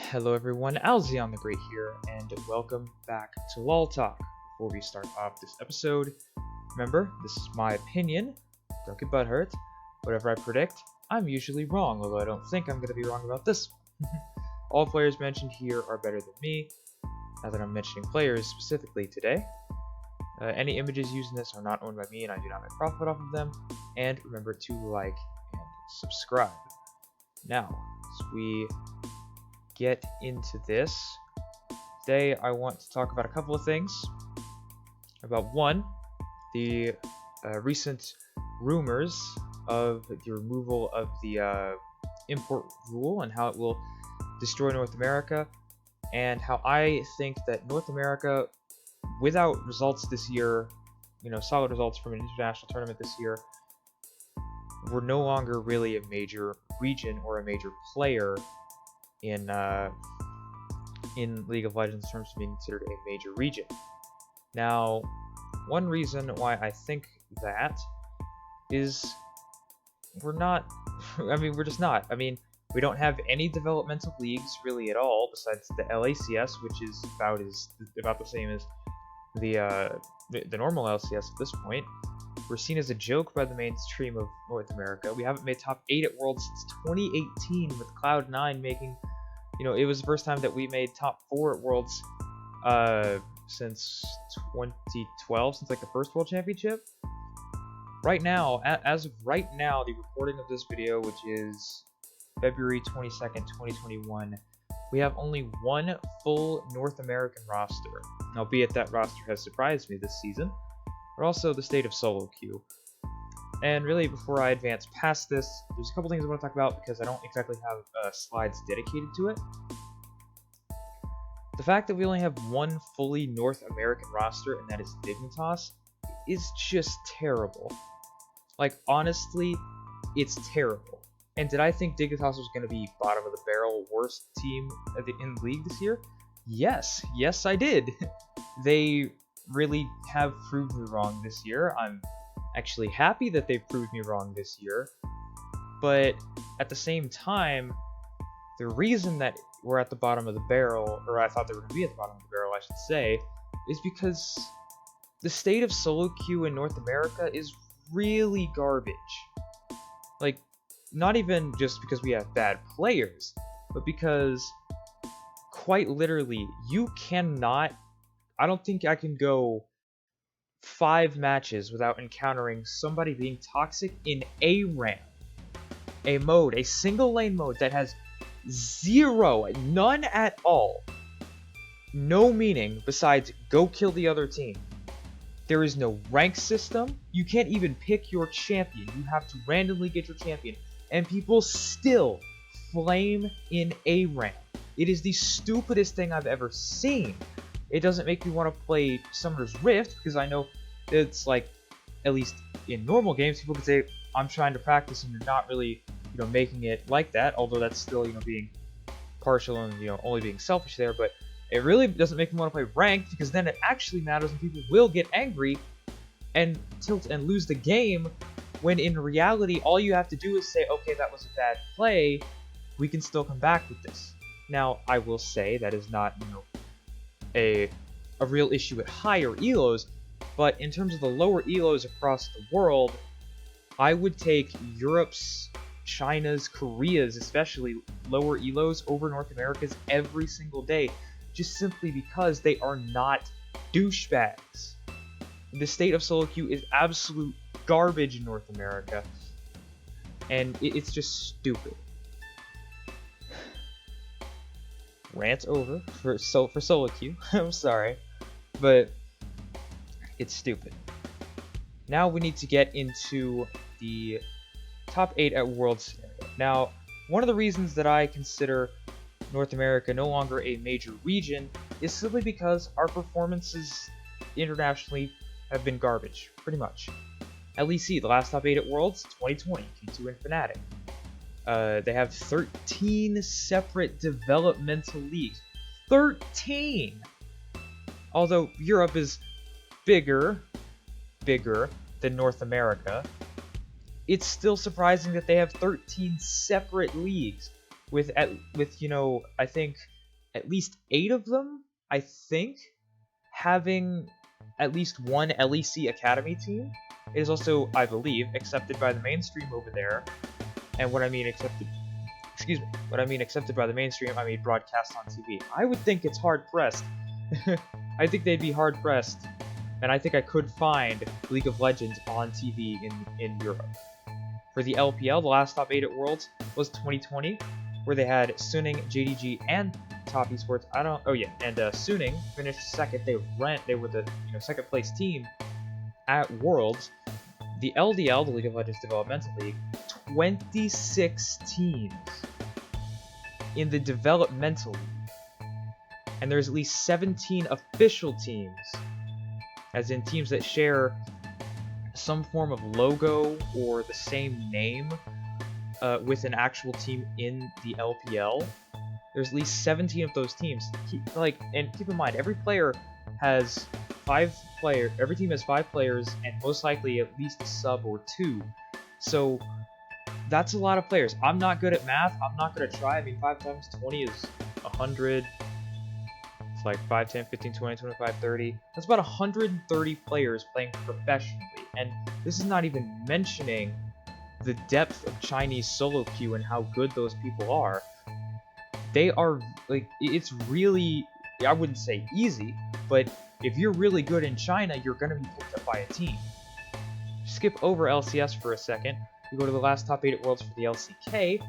Hello everyone, AlzionTheGreat here, and welcome back to LOLTalk. Before we start off this episode, remember, this is my opinion, don't get butthurt. Whatever I predict, I'm usually wrong, although I don't think I'm going to be wrong about this one. All players mentioned here are better than me, now that I'm mentioning players specifically today. Any images used in this are not owned by me, and I do not make profit off of them, and remember to like and subscribe. Now, as we get into this, today I want to talk about a couple of things. About one, the recent rumors of the removal of the import rule and how it will destroy North America, and how I think that North America, without results this year, solid results from an international tournament this year, we're no longer really a major region or a major player in League of Legends in terms of being considered a major region. Now, one reason why I think that is we're not. We're just not. We don't have any developmental leagues really at all, besides the LCS, which is about the same as the normal LCS at this point. We're seen as a joke by the mainstream of North America. We haven't made top 8 at Worlds since 2018, with Cloud9 making, it was the first time that we made top 4 at Worlds since 2012, since like the first World Championship. Right now, as of right now, the recording of this video, which is February 22nd, 2021, we have only one full North American roster, albeit that roster has surprised me this season, but also the state of solo queue. And really, before I advance past this, there's a couple things I want to talk about because I don't exactly have slides dedicated to it. The fact that we only have one fully North American roster, and that is Dignitas, is just terrible. Like, honestly, it's terrible. And did I think Dignitas was going to be bottom of the barrel, worst team in the league this year? Yes, I did. They really have proved me wrong this year. I'm actually happy that they proved me wrong this year, but at the same time, the reason that we're at the bottom of the barrel, or I thought they were going to be at the bottom of the barrel, I should say, is because the state of solo queue in North America is really garbage. Like, not even just because we have bad players, but because, quite literally, you cannot, I don't think I can go 5 matches without encountering somebody being toxic in a Rant, a mode, a single lane mode that has none at all, no meaning besides go kill the other team. There is no rank system. You can't even pick your champion. You have to randomly get your champion, and people still flame in a Rant. It is the stupidest thing I've ever seen. It doesn't make me want to play Summoner's Rift, because I know it's like, at least in normal games, people can say, I'm trying to practice, and you're not really, making it like that, although that's still, being partial and, only being selfish there, but it really doesn't make me want to play ranked, because then it actually matters, and people will get angry and tilt and lose the game, when in reality, all you have to do is say, okay, that was a bad play, we can still come back with this. Now, I will say that is not, a real issue at higher elos, but in terms of the lower elos across the world, I would take Europe's, China's, Korea's, especially lower elos over North America's every single day, just simply because they are not douchebags. The state of solo queue is absolute garbage in North America, and it's just stupid. Rant over for solo queue. I'm sorry, but it's stupid. Now we need to get into the top 8 at Worlds. Now, one of the reasons that I consider North America no longer a major region is simply because our performances internationally have been garbage, pretty much. At least see, the last top 8 at Worlds, 2020, K2 and Fnatic. They have 13 separate developmental leagues. 13! Although Europe is bigger than North America, it's still surprising that they have 13 separate leagues with I think at least 8 of them, I think, having at least one LEC Academy team. It is also, I believe, accepted by the mainstream over there. And what I mean accepted, accepted by the mainstream, I mean broadcast on TV. I would think it's hard-pressed. I think they'd be hard-pressed. And I think I could find League of Legends on TV in Europe. For the LPL, the last top 8 at Worlds was 2020, where they had Suning, JDG, and Top Esports. And Suning finished second. They were the second place team at Worlds. The LDL, the League of Legends Developmental League, 26 teams in the developmental league, and there's at least 17 official teams, as in teams that share some form of logo or the same name with an actual team in the LPL. There's at least 17 of those teams. And keep in mind, every team has 5 players, and most likely at least a sub or 2. So that's a lot of players. I'm not good at math. I'm not gonna try. I mean, 5 times 20 is 100. It's like 5, 10, 15, 20, 25, 30. That's about 130 players playing professionally. And this is not even mentioning the depth of Chinese solo queue and how good those people are. They are, it's really, I wouldn't say easy, but if you're really good in China, you're going to be picked up by a team. Skip over LCS for a second. We go to the last top 8 at Worlds for the LCK,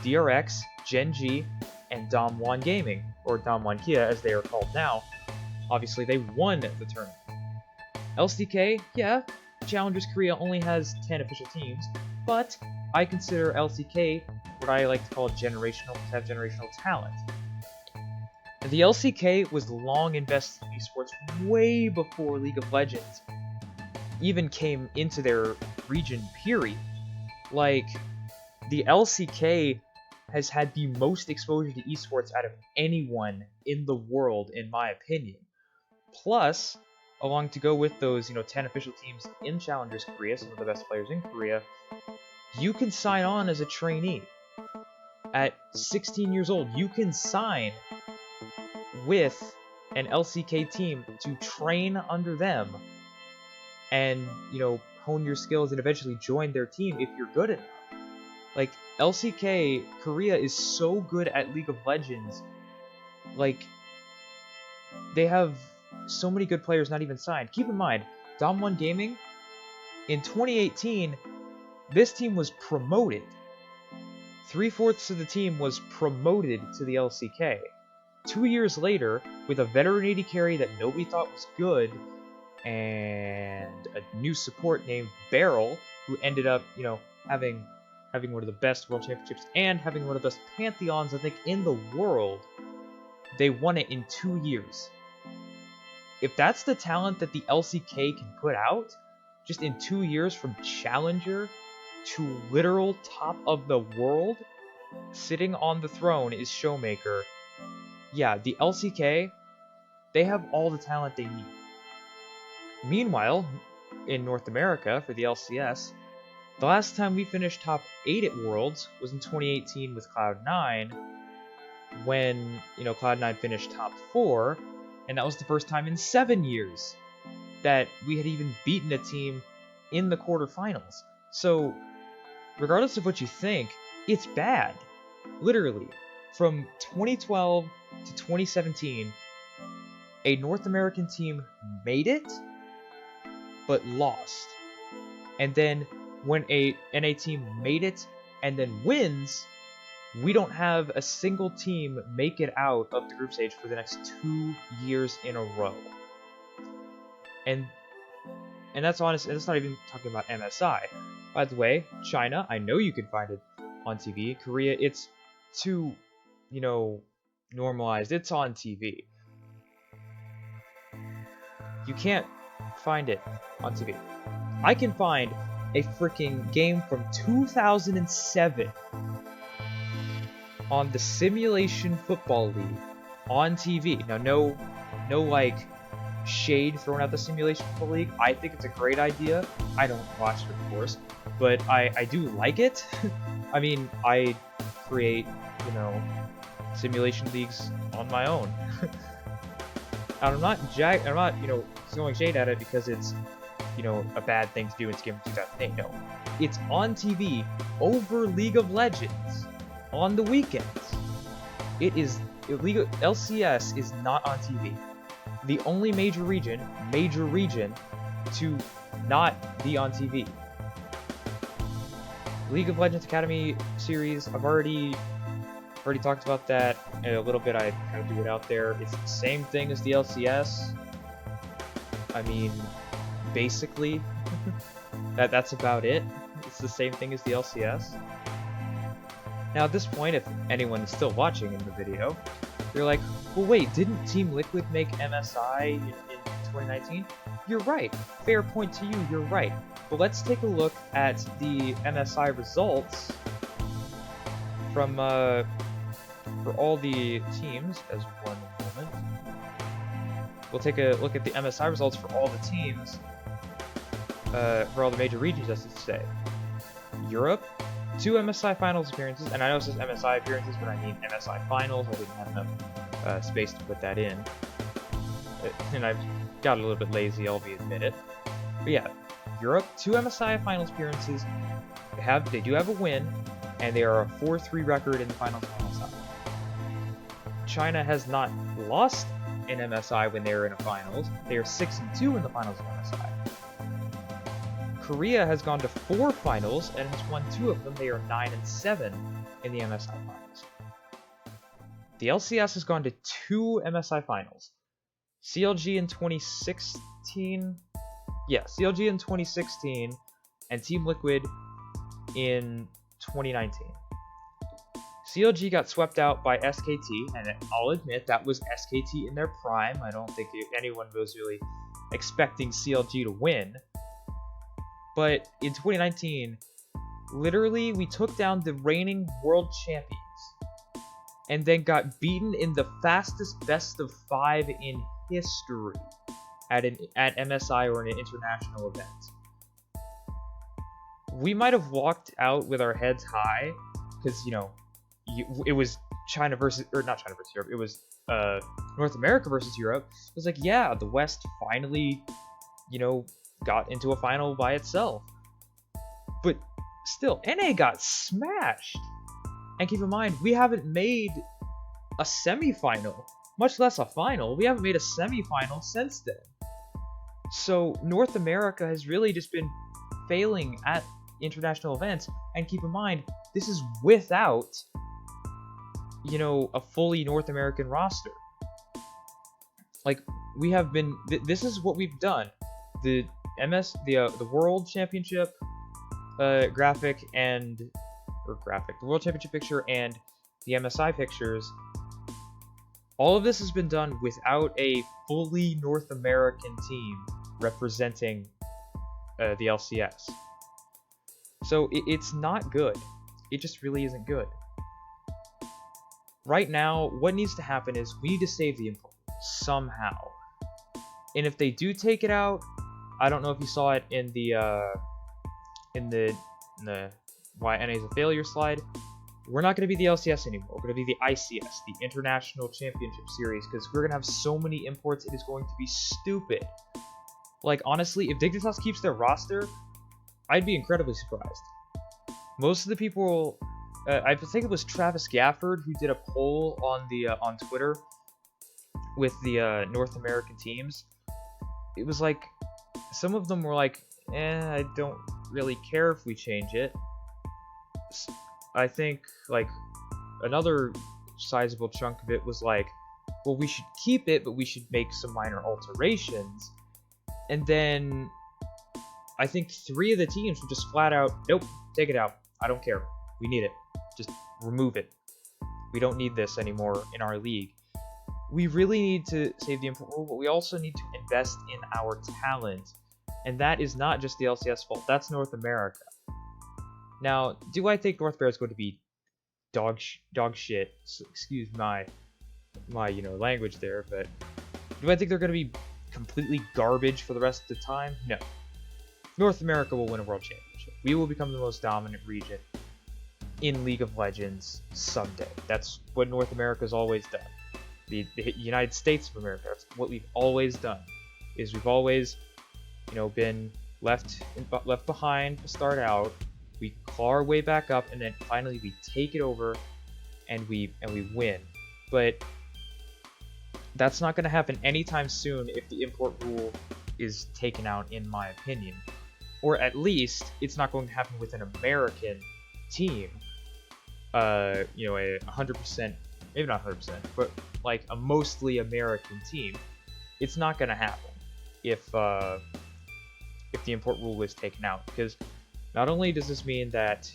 DRX, Gen G, and Dongwon Gaming, or Dongwon Kia as they are called now. Obviously, they won the tournament. LCK, yeah, Challengers Korea only has 10 official teams, but I consider LCK what I like to call generational, to have generational talent. The LCK was long invested in esports way before League of Legends even came into their region, period. Like, the LCK has had the most exposure to esports out of anyone in the world, in my opinion. Plus, along to go with those, 10 official teams in Challengers Korea, some of the best players in Korea, you can sign on as a trainee. At 16 years old, you can sign with an LCK team to train under them and, hone your skills and eventually join their team if you're good enough. Like, LCK Korea is so good at League of Legends. Like, they have so many good players not even signed. Keep in mind, Dongwon Gaming, in 2018, this team was promoted. 3/4 of the team was promoted to the LCK. 2 years later, with a veteran AD carry that nobody thought was good, and a new support named Beryl, who ended up, having one of the best World Championships and having one of the best Pantheons, I think, in the world, they won it in 2 years. If that's the talent that the LCK can put out, just in 2 years from Challenger to literal top of the world, sitting on the throne is Showmaker. Yeah, the LCK, they have all the talent they need. Meanwhile, in North America, for the LCS, the last time we finished top 8 at Worlds was in 2018 with Cloud9, when, Cloud9 finished top 4, and that was the first time in 7 years that we had even beaten a team in the quarterfinals. So, regardless of what you think, it's bad. Literally. From 2012 to 2017, a North American team made it, but lost. And then when a NA team made it and then wins, we don't have a single team make it out of the group stage for the next 2 years in a row. And that's honest, and that's not even talking about MSI. By the way, China, I know you can find it on TV. Korea, it's too, normalized. It's on TV. You can't find it on TV. I can find a freaking game from 2007 on the Simulation Football League on TV. Now, no shade thrown at the Simulation Football League. I think it's a great idea. I don't watch it, of course, but I do like it. I mean, I create, simulation leagues on my own. And I'm not, throwing shade at it because it's, a bad thing to do in Game of 2008. No, it's on TV over League of Legends on the weekends. LCS is not on TV. The only major region to not be on TV. League of Legends Academy series, I've already talked about that a little bit. I kind of threw it out there. It's the same thing as the LCS. I mean, basically, that's about it. It's the same thing as the LCS. Now, at this point, if anyone is still watching in the video, you're like, well, wait, didn't Team Liquid make MSI in 2019? You're right. Fair point to you. You're right. But let's take a look at the MSI results from for all the teams as one moment. We'll take a look at the MSI results for all the teams, for all the major regions, as to say. Europe, 2 MSI Finals appearances, and I know it says MSI appearances, but I mean MSI Finals. I didn't have enough space to put that in, and I've got a little bit lazy, I'll admit it. But yeah, Europe, 2 MSI Finals appearances. They do have a win, and they are a 4-3 record in the finals of MSI. China has not lost in MSI when they were in a finals. They are 6-2 in the finals of MSI. Korea has gone to 4 finals and has won 2 of them. They are 9-7 in the MSI finals. The LCS has gone to 2 MSI finals. CLG in 2016, CLG in 2016, and Team Liquid in 2019. CLG got swept out by SKT, and I'll admit that was SKT in their prime. I don't think anyone was really expecting CLG to win. But in 2019, literally, we took down the reigning world champions and then got beaten in the fastest best of 5 in history at MSI or in an international event. We might have walked out with our heads high because, it was China versus, or not China versus Europe, it was North America versus Europe. It was like, yeah, the West finally, got into a final by itself. But still, NA got smashed. And keep in mind, we haven't made a semi-final, much less a final. We haven't made a semi-final since then. So North America has really just been failing at international events. And keep in mind, this is without, a fully North American roster. Like, we have been, this is what we've done. The World Championship the World Championship picture and the MSI pictures, all of this has been done without a fully North American team representing the LCS. So it's not good. It just really isn't good. Right now, what needs to happen is we need to save the info somehow. And if they do take it out, I don't know if you saw it in the why NA is a failure slide. We're not going to be the LCS anymore. We're going to be the ICS, the International Championship Series, because we're going to have so many imports, it is going to be stupid. Like, honestly, if Dignitas keeps their roster, I'd be incredibly surprised. Most of the people, I think it was Travis Gafford who did a poll on Twitter with the North American teams. It was like, some of them were like, I don't really care if we change it. I think, like, another sizable chunk of it was like, well, we should keep it, but we should make some minor alterations. And then I think 3 of the teams were just flat out, nope, take it out. I don't care. We need it. Just remove it. We don't need this anymore in our league. We really need to save the import rule, but we also need to invest in our talent. And that is not just the LCS fault. That's North America. Now, do I think North America is going to be dog shit? Excuse my language there, but do I think they're going to be completely garbage for the rest of the time? No. North America will win a world championship. We will become the most dominant region in League of Legends someday. That's what North America's always done. The United States of America, that's what we've always done. Is we've always, been left behind to start out. We claw our way back up, and then finally we take it over, and we win. But that's not going to happen anytime soon if the import rule is taken out, in my opinion. Or at least it's not going to happen with an American team. A 100%, maybe not 100%, but like a mostly American team. It's not going to happen if the import rule is taken out, because not only does this mean that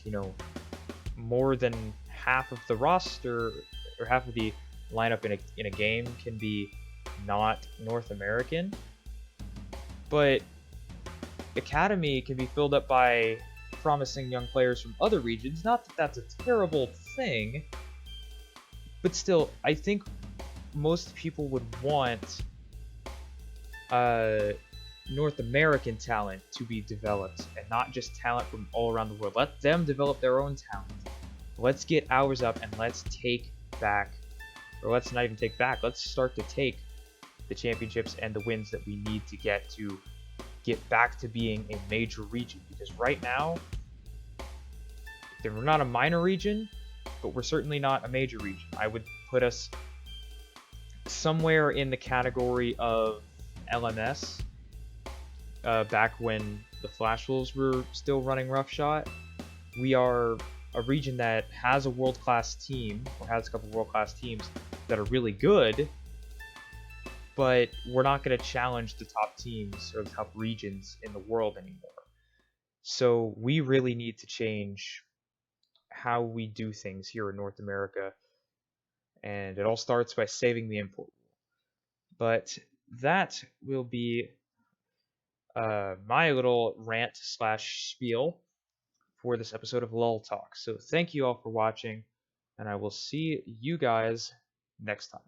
more than half of the roster or half of the lineup in a game can be not North American, but Academy can be filled up by promising young players from other regions. Not that that's a terrible thing, but still, I think most people would want North American talent to be developed, and not just talent from all around the world. Let them develop their own talent. Let's get ours up, and let's take back, or let's not even take back, let's start to take the championships and the wins that we need to get back to being a major region. Because right now, we're not a minor region, but we're certainly not a major region. I would put us somewhere in the category of LMS, back when the Flash Wolves were still running roughshod. We are a region that has a world-class team, or has a couple world-class teams that are really good, but we're not going to challenge the top teams or the top regions in the world anymore. So we really need to change how we do things here in North America, and it all starts by saving the import rule. But that will be my little rant slash spiel for this episode of LOLTalk. So thank you all for watching, and I will see you guys next time.